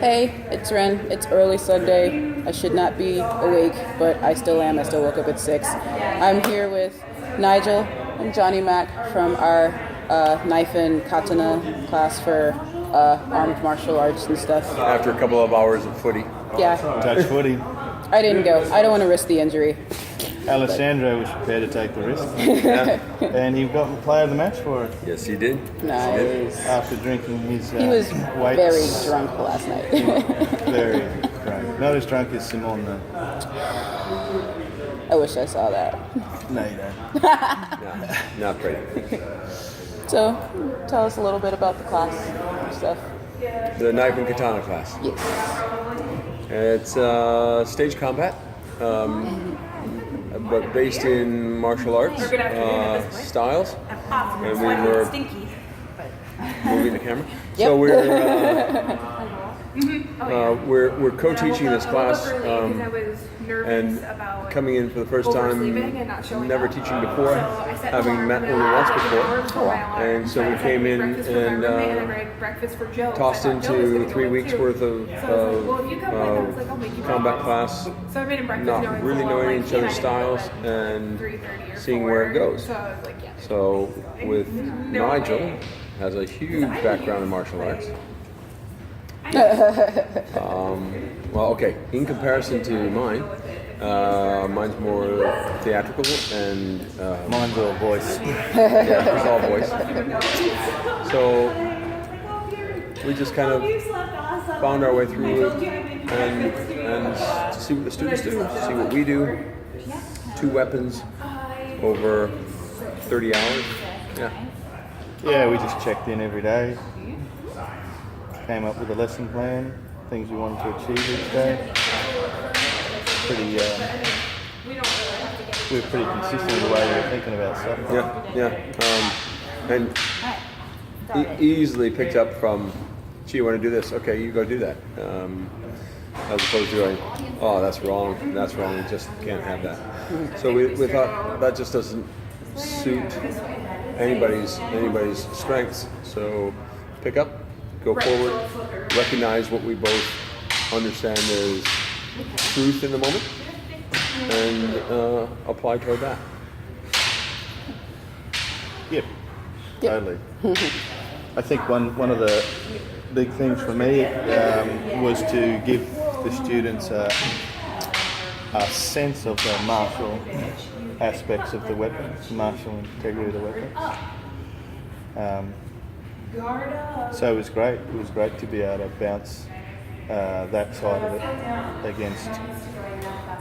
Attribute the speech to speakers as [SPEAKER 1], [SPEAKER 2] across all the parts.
[SPEAKER 1] Hey, it's Ren. It's early Sunday. I should not be awake, but I still am. I still woke up at 6. I'm here with Nigel and Johnny Mac from our knife and katana class for armed martial arts and stuff.
[SPEAKER 2] After a couple of hours of footy.
[SPEAKER 1] Yeah.
[SPEAKER 3] Touch footy.
[SPEAKER 1] I didn't go. I don't want to risk the injury.
[SPEAKER 3] Alessandro was prepared to take the risk.
[SPEAKER 2] Yeah.
[SPEAKER 3] And he got the player of the match for it
[SPEAKER 2] Yes, he did.
[SPEAKER 1] Nice.
[SPEAKER 3] after drinking his
[SPEAKER 1] He was
[SPEAKER 3] weights.
[SPEAKER 1] very drunk last night.
[SPEAKER 3] Very drunk. Not as drunk as Simone, though.
[SPEAKER 1] I wish I saw that.
[SPEAKER 3] No, you don't.
[SPEAKER 2] No, not pretty.
[SPEAKER 1] So, tell us a little bit about the class and stuff.
[SPEAKER 2] The knife and katana class.
[SPEAKER 1] Yes.
[SPEAKER 2] It's stage combat, but based in martial arts styles. And we were moving the camera.
[SPEAKER 1] Yep.
[SPEAKER 2] So we're co-teaching this class and coming in for the first time, never teaching before, having met only once before. And so we came in and tossed into 3 weeks worth of combat class, not really knowing each other's styles and seeing where it goes. So with Nigel, has a huge background in martial arts. Well, okay, in comparison to mine, mine's more theatrical and
[SPEAKER 3] Mine's all voice.
[SPEAKER 2] yeah, it's all voice. So we just kind of found our way through it and to see what the students do, to see what we do. 2 weapons over 30 hours. Yeah.
[SPEAKER 3] Yeah, we just checked in every day. Came up with a lesson plan, things we wanted to achieve each day. We're pretty consistent in the way we're thinking about stuff.
[SPEAKER 2] Yeah. And easily picked up from, gee, you want to do this? Okay, you go do that. As opposed to going, oh, that's wrong, we just can't have that. So we thought that just doesn't suit anybody's strengths. So pick up, go forward, recognize what we both understand as truth in the moment, and apply toward that.
[SPEAKER 3] Yep. Totally. I think one of the big things for me was to give the students a sense of the martial aspects of the weapon, martial integrity of the weapon. So it was great. It was great to be able to bounce that side of it against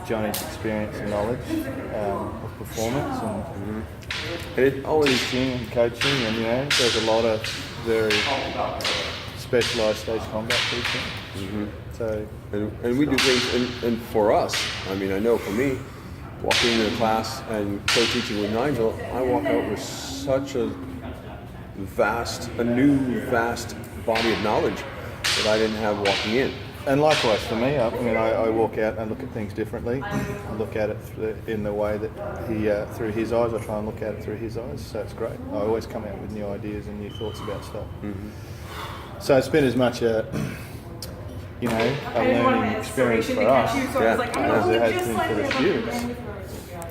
[SPEAKER 3] Johnny's experience and knowledge of performance and
[SPEAKER 2] it always
[SPEAKER 3] teaching and coaching, and there's a lot of very specialised stage combat teaching.
[SPEAKER 2] Mm-hmm.
[SPEAKER 3] So
[SPEAKER 2] and we do things, and for us, I mean, I know for me, walking into the class and co-teaching with Nigel, I walk out with such a new vast body of knowledge that I didn't have walking in.
[SPEAKER 3] And likewise for me, I walk out and look at things differently. I look at it in the way that he, through his eyes, I try and look at it through his eyes, so it's great. I always come out with new ideas and new thoughts about stuff. Mm-hmm. So it's been as much a learning experience for us as it has been for the students,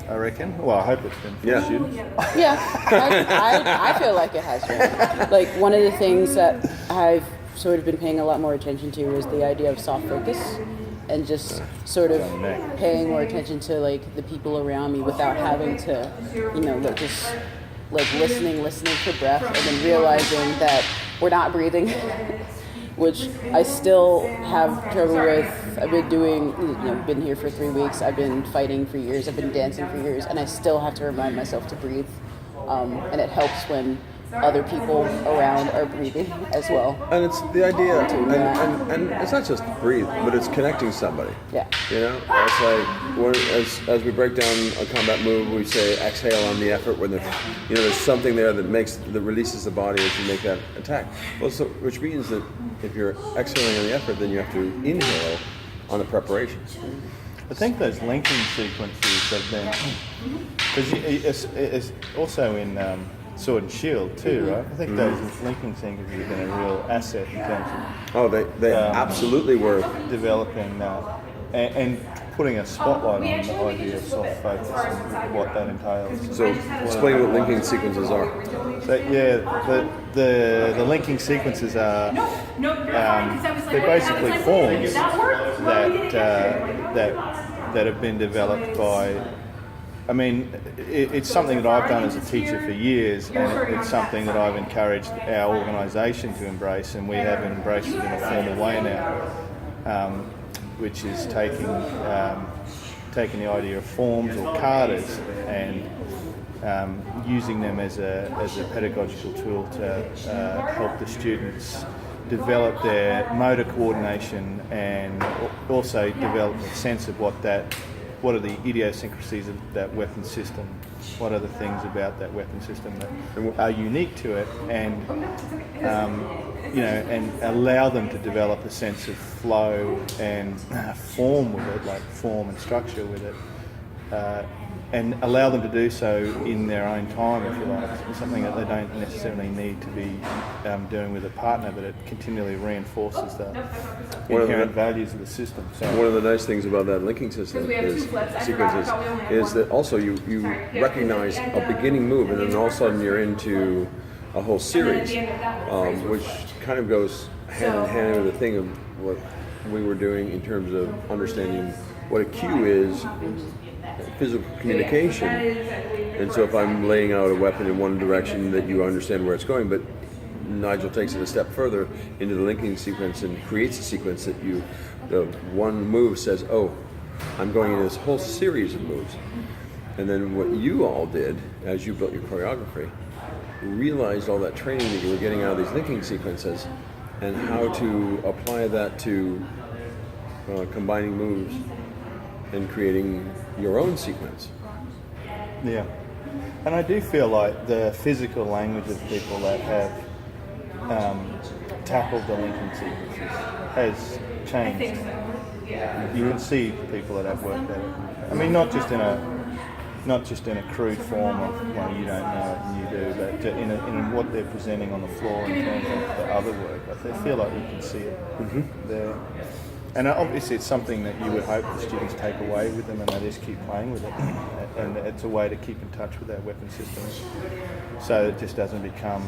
[SPEAKER 3] I reckon. Well, I hope it's been for the students.
[SPEAKER 1] Yeah, I feel like it has been. Like, one of the things that I've sort of been paying a lot more attention to is the idea of soft focus and just sort of paying more attention to like the people around me without having to, just like listening for breath, and then realizing that we're not breathing, which I still have trouble with. I've been doing, been here for 3 weeks. I've been fighting for years. I've been dancing for years, and I still have to remind myself to breathe. And it helps when other people around are breathing as well.
[SPEAKER 2] And it's the idea, and it's not just breathe, but it's connecting somebody.
[SPEAKER 1] Yeah.
[SPEAKER 2] It's like as we break down a combat move, we say exhale on the effort when there's something there that releases the body as you make that attack. Well, so which means that if you're exhaling on the effort, then you have to inhale on the preparation.
[SPEAKER 3] I think those linking sequences have been, because it's also in sword and shield too, right? I think those linking sequences have been a real asset in terms of
[SPEAKER 2] Oh, they absolutely were.
[SPEAKER 3] developing that and putting a spotlight on the idea of soft focus and what that entails.
[SPEAKER 2] So explain what linking sequences are.
[SPEAKER 3] So the linking sequences are they're basically forms that have been developed by. I mean, it's something that I've done as a teacher for years, and it's something that I've encouraged our organisation to embrace, and we have embraced it in a formal way now, which is taking the idea of forms or katas and using them as a pedagogical tool to help the students develop their motor coordination and also develop a sense of what are the idiosyncrasies of that weapon system, what are the things about that weapon system that are unique to it, and and allow them to develop a sense of flow and form with it, like form and structure with it, and allow them to do so in their own time, if you like. It's something that they don't necessarily need to be doing with a partner, but it continually reinforces the inherent values of the system. So
[SPEAKER 2] one of the nice things about that linking system is that also you recognize a beginning move, and then all of a sudden you're into a whole series, which kind of goes hand in hand with the thing of what we were doing in terms of understanding what a cue is, physical communication. And so if I'm laying out a weapon in one direction, that you understand where it's going, but Nigel takes it a step further into the linking sequence and creates a sequence that the one move says, oh, I'm going into this whole series of moves. And then what you all did as you built your choreography, realized all that training that you were getting out of these linking sequences and how to apply that to combining moves and creating your own sequence.
[SPEAKER 3] Yeah, and I do feel like the physical language of people that have tackled the linking sequences has changed. You would see people that have worked at it. I mean, not just in a crude form of, well, you don't know it and you do, but in what they're presenting on the floor in terms of the other work. I feel like you can see it there. And obviously it's something that you would hope the students take away with them and they just keep playing with it. And it's a way to keep in touch with that weapon system, so it just doesn't become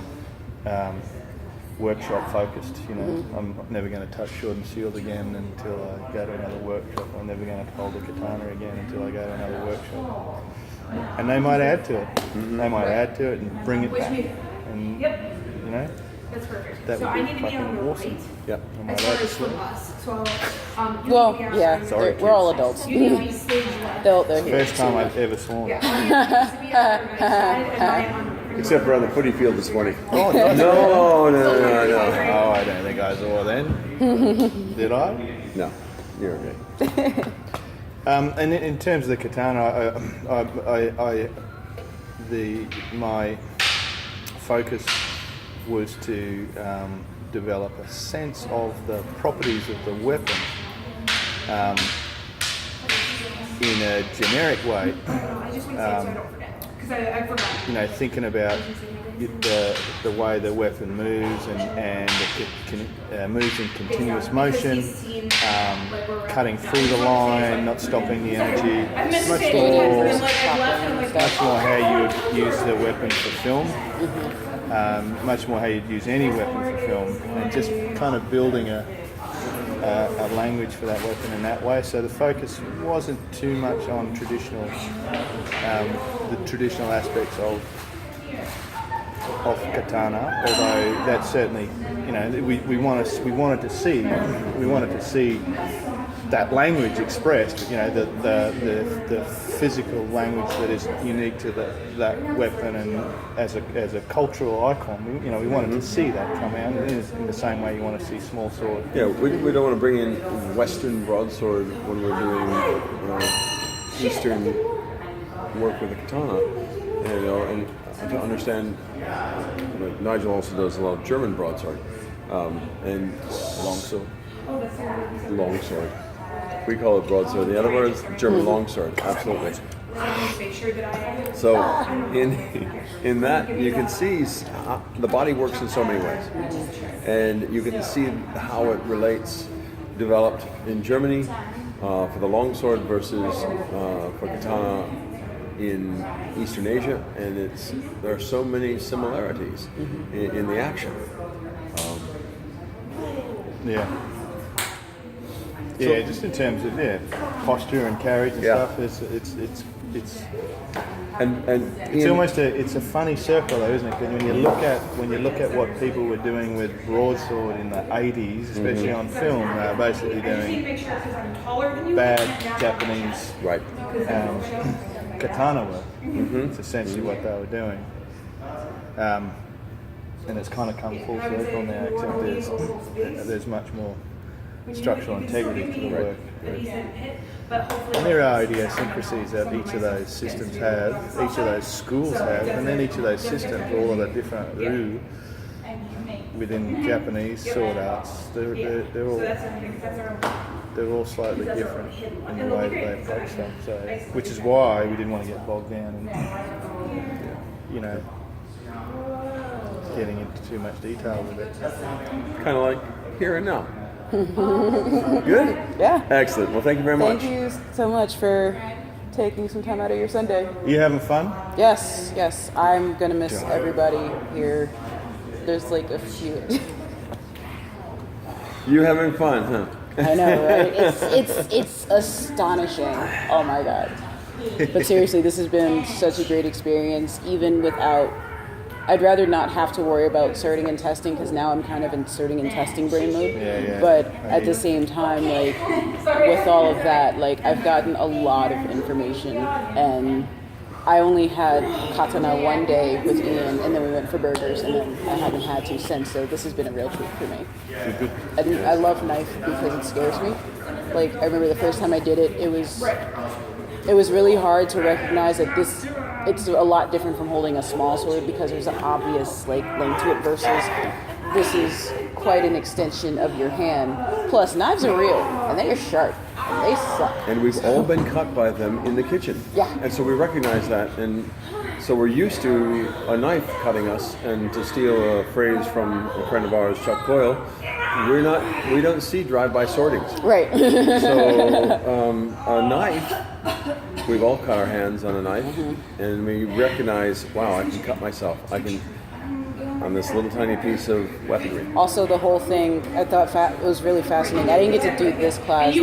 [SPEAKER 3] workshop focused. I'm never going to touch sword and shield again until I go to another workshop. I'm never going to hold a katana again until I go to another workshop. And they might add to it. They might add to it and bring it back. And
[SPEAKER 4] That's perfect.
[SPEAKER 3] that would be fucking awesome.
[SPEAKER 2] Yep.
[SPEAKER 3] Am I allowed to swear?
[SPEAKER 1] Well, yeah,
[SPEAKER 3] Sorry,
[SPEAKER 1] we're all adults.
[SPEAKER 4] You need to be stage left.
[SPEAKER 1] They're here.
[SPEAKER 3] First time I've ever sworn.
[SPEAKER 2] Except for on the footy field this morning.
[SPEAKER 3] Oh,
[SPEAKER 2] No.
[SPEAKER 3] Oh, I don't think I saw then. Did I?
[SPEAKER 2] No, you're okay.
[SPEAKER 3] And in terms of the katana, my focus was to develop a sense of the properties of the weapon in a generic way. Thinking about the way the weapon moves and it moves in continuous motion, cutting through the line, not stopping the energy. Much more how you would use the weapon for film. Much more how you'd use any weapon for film, and just kind of building a language for that weapon in that way. So the focus wasn't too much on traditional, the traditional aspects of katana, although that's certainly, we wanted to see that language expressed, the physical language that is unique to that weapon, and as a cultural icon, we wanted to see that come out in the same way you want to see small sword.
[SPEAKER 2] Yeah, we don't want to bring in Western broadsword when we're doing Eastern work with the katana, and to understand. Nigel also does a lot of German broadsword and longsword. Longsword. We call it broadsword. The other word is German longsword. Absolutely. So in that you can see the body works in so many ways, and you can see how it relates, developed in Germany for the longsword versus for katana in Eastern Asia, and there are so many similarities in the action.
[SPEAKER 3] Yeah, just in terms of posture and carriage and stuff, it's almost it's a funny circle though, isn't it? Because when you look at what people were doing with broadsword in the 80s, especially on film, they were basically doing bad Japanese katana work. It's essentially what they were doing. And it's kind of come full circle now, except there's much more structural integrity to the work. And there are idiosyncrasies that each of those systems have, each of those schools have, and then each of those systems, all of the different ryu within Japanese sword arts, they're all slightly different in the way that they approach them. So, which is why we didn't want to get bogged down in, getting into too much detail with it.
[SPEAKER 2] Kind of like here and now. Good?
[SPEAKER 1] Yeah.
[SPEAKER 2] Excellent. Well, thank you very much.
[SPEAKER 1] Thank you so much for taking some time out of your Sunday.
[SPEAKER 3] You having fun?
[SPEAKER 1] Yes. I'm going to miss everybody here. There's like a few.
[SPEAKER 2] You having fun, huh?
[SPEAKER 1] I know, right? It's astonishing. Oh my God. But seriously, this has been such a great experience, even without. I'd rather not have to worry about sorting and testing, because now I'm kind of in sorting and testing brain mode.
[SPEAKER 3] Yeah.
[SPEAKER 1] But at the same time, like with all of that, like I've gotten a lot of information, and I only had katana one day with Ian, and then we went for burgers, and then I haven't had to since. So this has been a real treat for me. I love knife because it scares me. Like I remember the first time I did it, it was really hard to recognize that it's a lot different from holding a small sword, because there's an obvious like length to it versus this is quite an extension of your hand. Plus, knives are real, and they are sharp, and they suck.
[SPEAKER 2] And we've all been cut by them in the kitchen.
[SPEAKER 1] Yeah.
[SPEAKER 2] And so we recognize that, and so we're used to a knife cutting us. And to steal a phrase from a friend of ours, Chuck Coyle, we don't see drive-by sortings.
[SPEAKER 1] Right.
[SPEAKER 2] So a knife, we've all cut our hands on a knife, and we recognize, wow, I can cut myself. I can on this little tiny piece of weaponry.
[SPEAKER 1] Also, the whole thing I thought it was really fascinating. I didn't get to do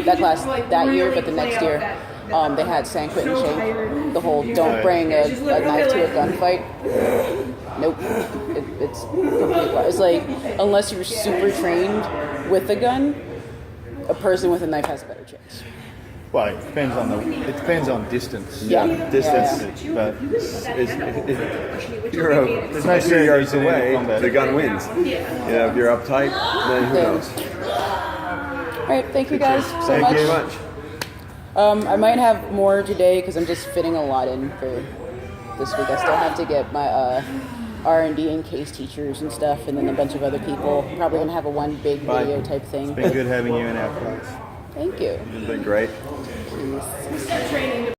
[SPEAKER 1] that class that year, but the next year they had San Quentin Shake. The whole don't bring a knife to a gunfight. Nope. It's complete. It's like unless you're super trained with a gun, a person with a knife has a better chance.
[SPEAKER 3] Well, it depends on distance.
[SPEAKER 1] Yeah.
[SPEAKER 2] Distance.
[SPEAKER 3] But
[SPEAKER 2] if you're a few yards away, the gun wins. Yeah, if you're uptight, then who knows?
[SPEAKER 1] All right, thank you guys so
[SPEAKER 2] Thank
[SPEAKER 1] much.
[SPEAKER 2] you very much.
[SPEAKER 1] I might have more today because I'm just fitting a lot in for this week. I still have to get my R&D and case teachers and stuff, and then a bunch of other people. Probably gonna have a one big video type thing.
[SPEAKER 3] It's been good having you in our class.
[SPEAKER 1] Thank you.
[SPEAKER 2] It's been great.
[SPEAKER 1] Jeez.